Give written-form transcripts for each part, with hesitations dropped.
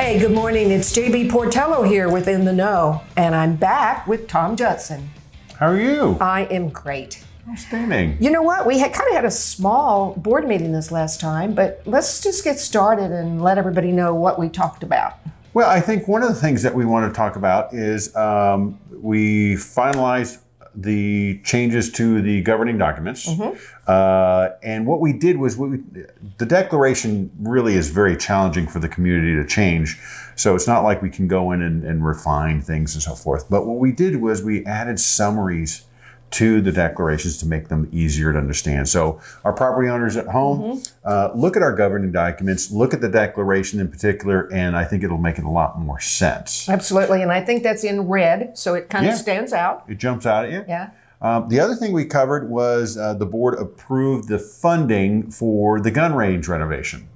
Hey, good morning. It's JB Portello here with In the Know, and I'm back with Tom Judson. How are you? I am great. Outstanding. You know what? We had kind of had a small board meeting this last time, but let's just get started and let everybody know what we talked about. Well, I think one of the things that we want to talk about is we finalized the changes to the governing documents. And what we did was, the declaration really is very challenging for the community to change. So it's not like we can go in and refine things and so forth. But what we did was we added summaries to the declarations to make them easier to understand. So our property owners at home, look at our governing documents, look at the declaration in particular, and I think it'll make it a lot more sense. Absolutely, and I think that's in red, so it kind of stands out. It jumps out at you. Yeah. The other thing we covered was the board approved the funding for the gun range renovation.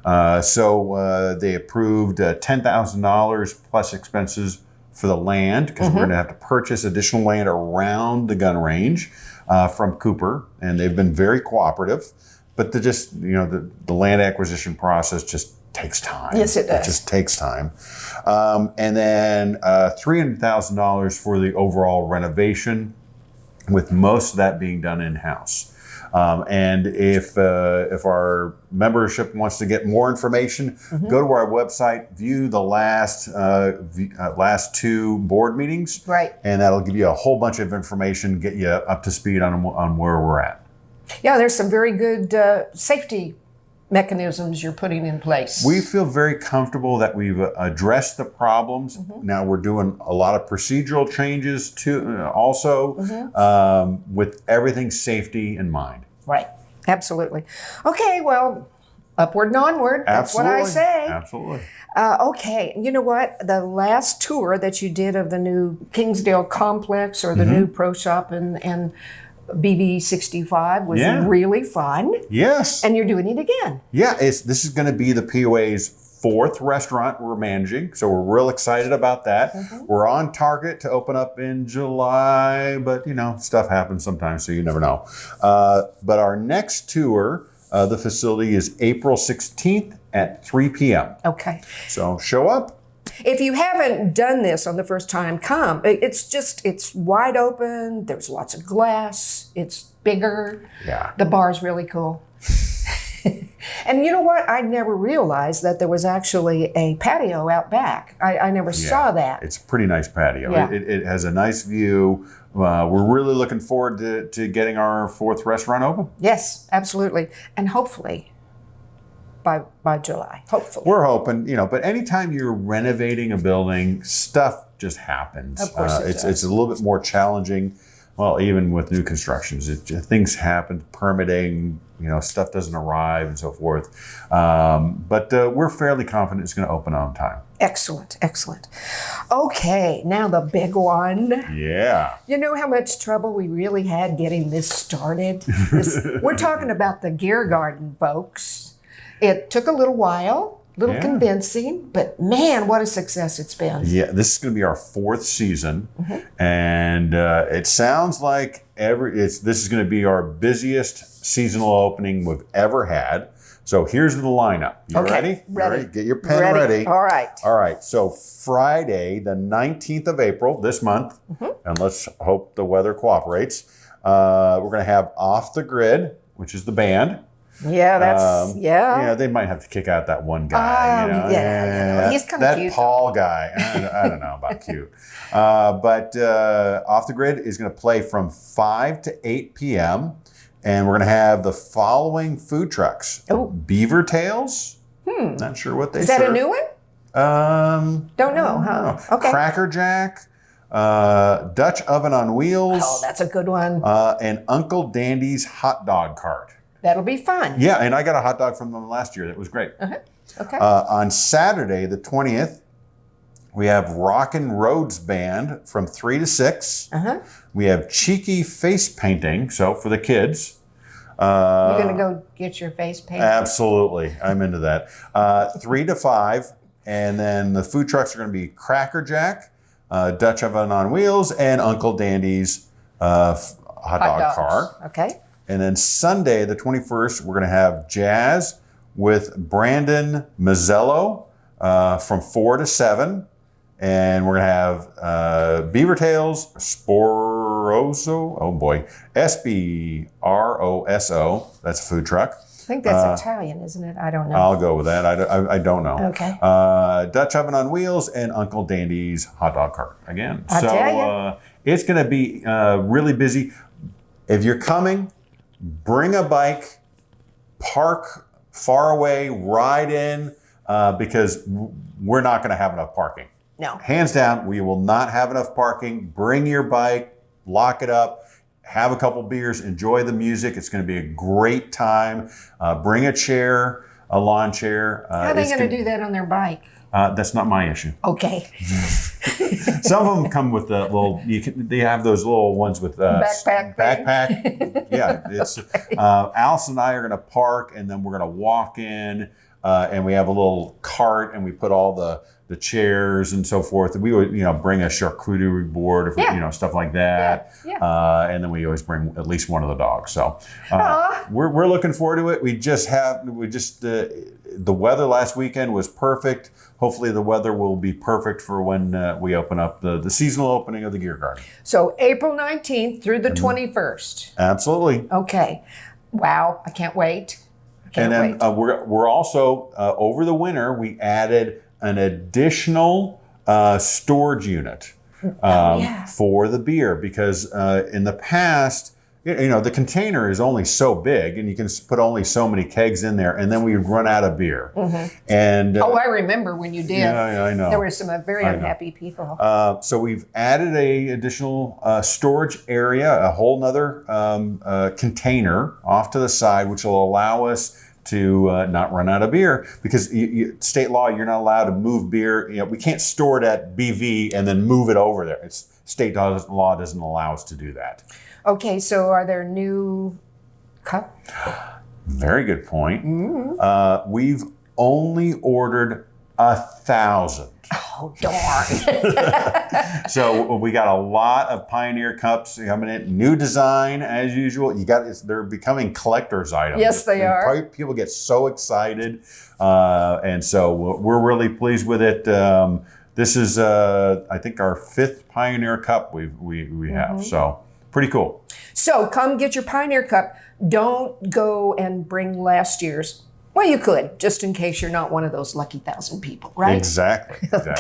So they approved $10,000 plus expenses for the land, because we're going to have to purchase additional land around the gun range from Cooper, and they've been very cooperative. But the land acquisition process just takes time. Yes, it does. It just takes time. And then $300,000 for the overall renovation, with most of that being done in-house. And if our membership wants to get more information, go to our website, view the last two board meetings, Right. and that'll give you a whole bunch of information, get you up to speed on where we're at. Yeah, there's some very good safety mechanisms you're putting in place. We feel very comfortable that we've addressed the problems. Now we're doing a lot of procedural changes too, also with everything safety in mind. Right, absolutely. Okay, well, upward and onward, that's what I say. Absolutely. Okay, you know what? The last tour that you did of the new Kingsdale complex, or the new Pro Shop and BV65 was really fun. Yes. And you're doing it again. Yeah, this is going to be the POA's fourth restaurant we're managing, so we're real excited about that. We're on target to open up in July, but stuff happens sometimes, so you never know. But our next tour, the facility, is April 16th at 3 p.m. Okay. So show up. If you haven't done this on the first time, come. It's wide open. There's lots of glass. It's bigger. Yeah. The bar's really cool. And you know what? I never realized that there was actually a patio out back. I never saw that. It's a pretty nice patio. Yeah. It has a nice view. We're really looking forward to getting our fourth restaurant open. Yes, absolutely. And hopefully by July, hopefully. We're hoping, but anytime you're renovating a building, stuff just happens. Of course it does. It's a little bit more challenging. Well, even with new constructions, things happen, permitting, stuff doesn't arrive and so forth. But we're fairly confident it's going to open on time. Excellent, excellent. Okay, now the big one. Yeah. You know how much trouble we really had getting this started? We're talking about the Gear Garden, folks. It took a little while, convincing, but man, what a success it's been. Yeah, this is going to be our fourth season, and it sounds like this is going to be our busiest seasonal opening we've ever had. So here's the lineup. You ready? Ready. Get your pen ready. All right. All right. So Friday, the 19th of April, this month, and let's hope the weather cooperates, we're going to have Off the Grid, which is the band. Yeah, that's Yeah, they might have to kick out that one guy. He's kind of cute. That Paul guy. I don't know about cute. But Off the Grid is going to play from 5 to 8 p.m. And we're going to have the following food trucks. Beaver Tails. Not sure what they serve. Is that a new one? Don't know, huh? Okay. Cracker Jack. Dutch Oven on Wheels. Oh, that's a good one. And Uncle Dandy's Hot Dog Cart. That'll be fun. Yeah, and I got a hot dog from them last year. That was great. Okay. On Saturday, the 20th, we have Rockin' Roads Band from 3 to 6. We have Cheeky Face Painting, so for the kids. You're going to go get your face painted? Absolutely. I'm into that. 3 to 5. And then the food trucks are going to be Cracker Jack, Dutch Oven on Wheels, and Uncle Dandy's hot dog cart. Okay. And then Sunday, the 21st, we're going to have jazz with Brandon Mazzello from 4 to 7. And we're going to have beaver tails, Sporoso, oh boy, Sbroso, that's a food truck. I think that's Italian, isn't it? I don't know. I'll go with that. I don't know. Okay. Dutch oven on wheels and Uncle Dandy's hot dog cart again. I tell you. It's going to be really busy. If you're coming, bring a bike, park far away, ride in, because we're not going to have enough parking. No. Hands down, we will not have enough parking. Bring your bike, lock it up, have a couple beers, enjoy the music. It's going to be a great time. Bring a chair, a lawn chair. How are they going to do that on their bike? That's not my issue. Okay. Some of them come with the little. They have those little ones with backpack. Yeah, it's Alice and I are going to park, and then we're going to walk in, and we have a little cart, and we put all the chairs and so forth. We would, bring a charcuterie board, stuff like that. Yeah. And then we always bring at least one of the dogs. So we're looking forward to it. The weather last weekend was perfect. Hopefully the weather will be perfect for when we open up the seasonal opening of the Gear Garden. So April 19th through the 21st. Absolutely. Okay. Wow. I can't wait. And then we're also, over the winter, we added an additional storage unit for the beer, because in the past, the container is only so big and you can put only so many kegs in there, and then we run out of beer. Mm-hmm. And I remember when you did. Yeah, I know. There were some very unhappy people. So we've added a additional storage area, a whole nother container off to the side, which will allow us to not run out of beer, because state law, you're not allowed to move beer. We can't store it at BV and then move it over there. State law doesn't allow us to do that. Okay, so are there new cups? Very good point. Mm-hmm. We've only ordered 1,000. Oh, darn. So we got a lot of Pioneer cups coming in. New design, as usual. They're becoming collector's items. Yes, they are. People get so excited. And so we're really pleased with it. This is, I think, our 5th Pioneer cup we have. So pretty cool. So come get your Pioneer cup. Don't go and bring last year's. Well, you could, just in case you're not one of those lucky 1,000 people, right? Exactly. Okay.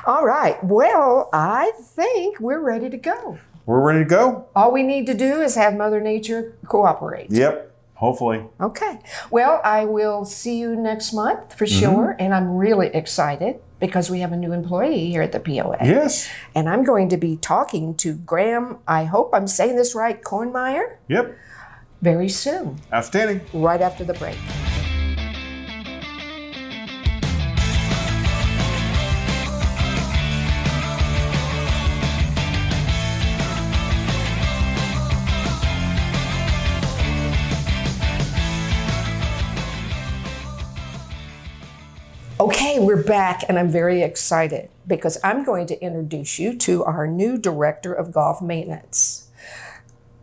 All right. Well, I think we're ready to go. We're ready to go. All we need to do is have Mother Nature cooperate. Yep. Hopefully. Okay. Well, I will see you next month for sure. And I'm really excited because we have a new employee here at the POA. Yes. And I'm going to be talking to Graham, I hope I'm saying this right, Kornmeyer? Yep. Very soon. Outstanding. Right after the break. Okay, we're back, and I'm very excited because I'm going to introduce you to our new Director of Golf Maintenance.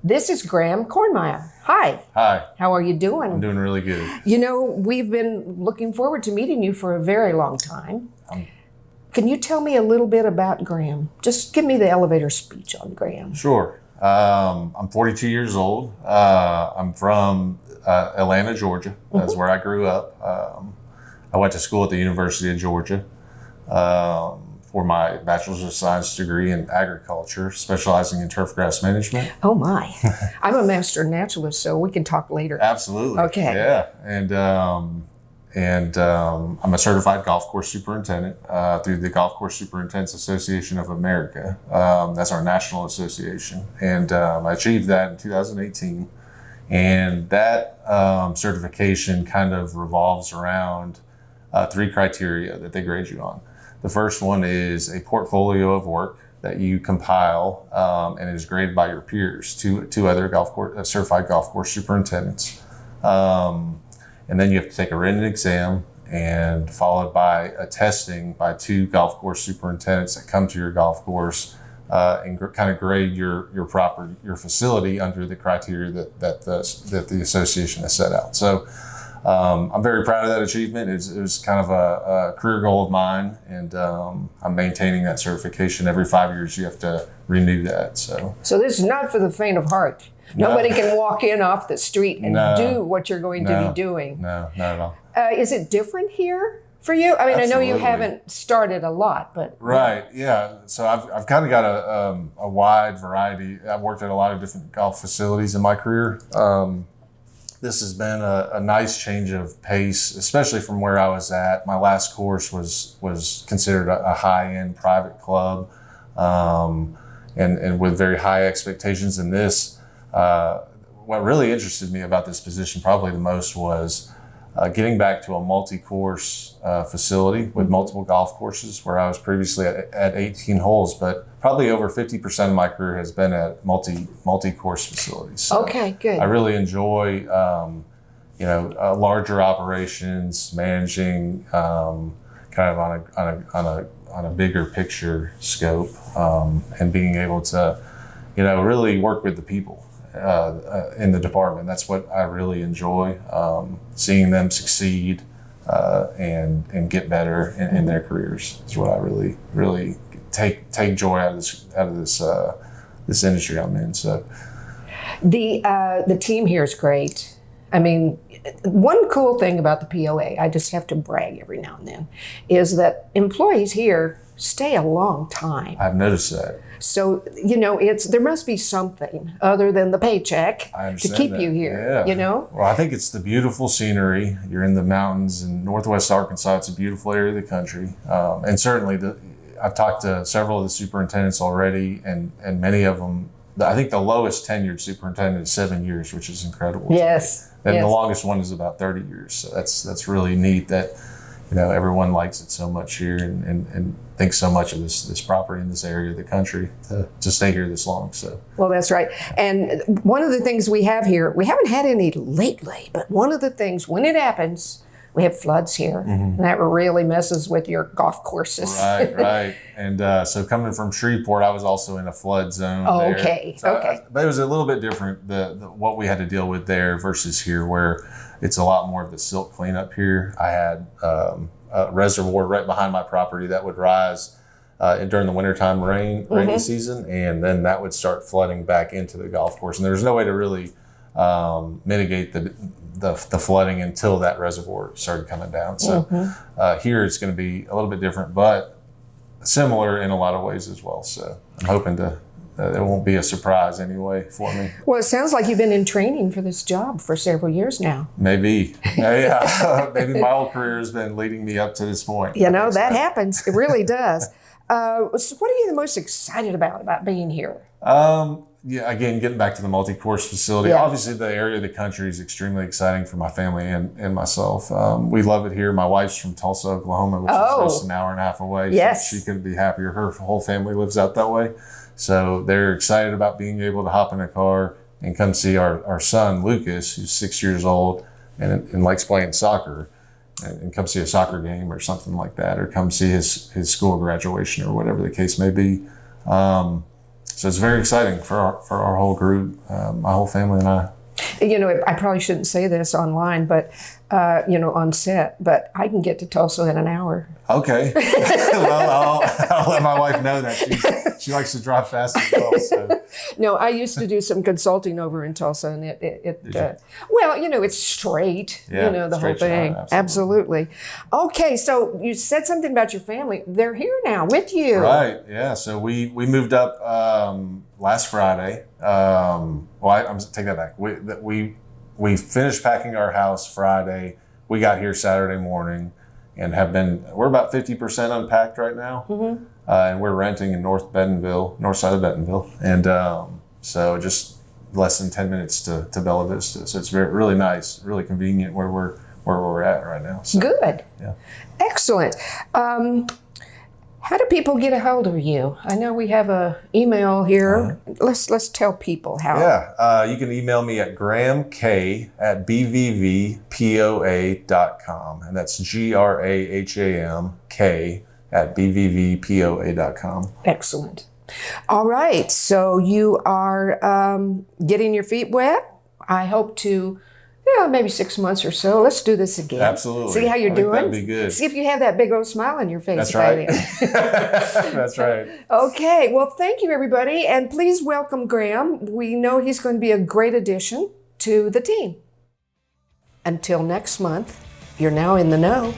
This is Graham Kornmeyer. Hi. Hi. How are you doing? I'm doing really good. We've been looking forward to meeting you for a very long time. Can you tell me a little bit about Graham? Just give me the elevator speech on Graham. Sure. I'm 42 years old. I'm from Atlanta, Georgia. That's where I grew up. I went to school at the University of Georgia for my Bachelor's of Science degree in agriculture, specializing in turf grass management. Oh my. I'm a master naturalist, so we can talk later. Absolutely. Okay. Yeah. And I'm a certified golf course superintendent through the Golf Course Superintendents Association of America. That's our national association. And I achieved that in 2018. And that certification kind of revolves around 3 criteria that they grade you on. The first one is a portfolio of work that you compile and is graded by your peers, two other certified golf course superintendents. And then you have to take a written exam, and followed by a testing by 2 golf course superintendents that come to your golf course and kind of grade your facility under the criteria that the association has set out. So I'm very proud of that achievement. It was kind of a career goal of mine, and I'm maintaining that certification. Every 5 years, you have to renew that. So this is not for the faint of heart. Nobody can walk in off the street and do what you're going to be doing. No, not at all. Is it different here for you? I mean, Absolutely. I know you haven't started a lot, but Right, yeah. So I've kind of got a wide variety. I've worked at a lot of different golf facilities in my career. This has been a nice change of pace, especially from where I was at. My last course was considered a high-end private club, and with very high expectations. In this, what really interested me about this position probably the most was getting back to a multi-course facility with multiple golf courses, where I was previously at 18 holes, but probably over 50% of my career has been at multi-course facilities. So okay, good. I really enjoy, larger operations, managing kind of on a bigger picture scope, and being able to, really work with the people in the department. That's what I really enjoy, seeing them succeed and get better in their careers is what I really take joy out of this industry I'm in. So the team here is great. I mean, one cool thing about the POA, I just have to brag every now and then, is that employees here stay a long time. I've noticed that. So, there must be something other than the paycheck to keep you here, Well, I think it's the beautiful scenery. You're in the mountains in Northwest Arkansas. It's a beautiful area of the country. And certainly I've talked to several of the superintendents already, and many of them, I think the lowest tenured superintendent is 7 years, which is incredible. Yes. And the longest one is about 30 years. So that's really neat that, everyone likes it so much here and thinks so much of this property in this area of the country to stay here this long. So. Well, that's right. And one of the things we have here, we haven't had any lately, but one of the things, when it happens, we have floods here, and that really messes with your golf courses. Right. And so coming from Shreveport, I was also in a flood zone there. Okay, So okay. but it was a little bit different, what we had to deal with there versus here, where it's a lot more of the silt cleanup here. I had a reservoir right behind my property that would rise during the wintertime rainy season, and then that would start flooding back into the golf course. And there was no way to really mitigate the flooding until that reservoir started coming down. So here it's going to be a little bit different, but similar in a lot of ways as well. So I'm hoping it won't be a surprise anyway for me. Well, it sounds like you've been in training for this job for several years now. Maybe. Yeah. Maybe my whole career has been leading me up to this point. That happens. It really does. So what are you the most excited about being here? Again, getting back to the multi-course facility, Yeah. Obviously the area of the country is extremely exciting for my family and myself. We love it here. My wife's from Tulsa, Oklahoma, which is just an hour and a half away. Yes. She couldn't be happier. Her whole family lives out that way. So they're excited about being able to hop in a car and come see our son, Lucas, who's 6 years old and likes playing soccer, and come see a soccer game or something like that, or come see his school graduation or whatever the case may be. So it's very exciting for our whole group, my whole family and I. I probably shouldn't say this online, but, on set, but I can get to Tulsa in an hour. Okay. Well, I'll let my wife know that she likes to drive fast as well. So. No, I used to do some consulting over in Tulsa, and it's straight, the whole straight thing. shot, Absolutely. Okay, so you said something about your family. They're here now with you. Right, yeah. So we moved up last Friday. I'm take that back. We finished packing our house Friday. We got here Saturday morning, and we're about 50% unpacked right now. And we're renting in north side of Bentonville. And so just less than 10 minutes to Bella Vista. So it's really nice, really convenient where we're at right now. So, Good. yeah. Excellent. How do people get a hold of you? I know we have an email here. Let's tell people how. Yeah, you can email me at grahamk@bvvpoa.com, and that's grahamk@bvvpoa.com. Excellent. All right, so you are getting your feet wet. I hope to Yeah, maybe 6 months or so. Let's do this again. Absolutely. See how you're I think doing. that'd be good. See if you have that big old smile on your face. That's by right. then. That's right. Okay. Well, thank you, everybody. And please welcome Graham. We know he's going to be a great addition to the team. Until next month, you're now in the know.